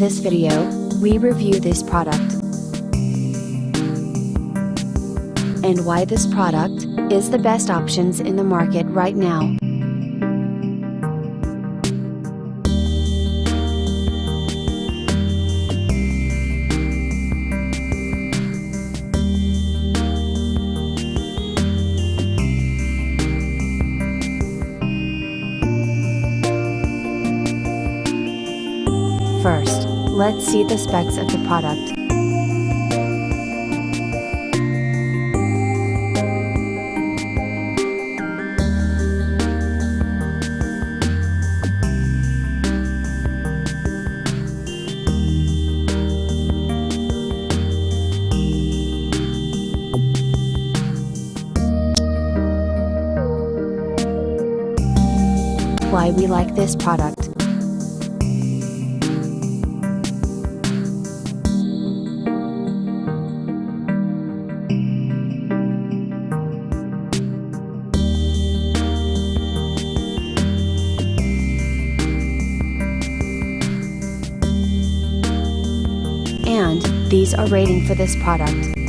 this video, we review this product and why this product is the best options in the market right now. First, let's see the specs of the product. Why we like this product. And these are rating for this product.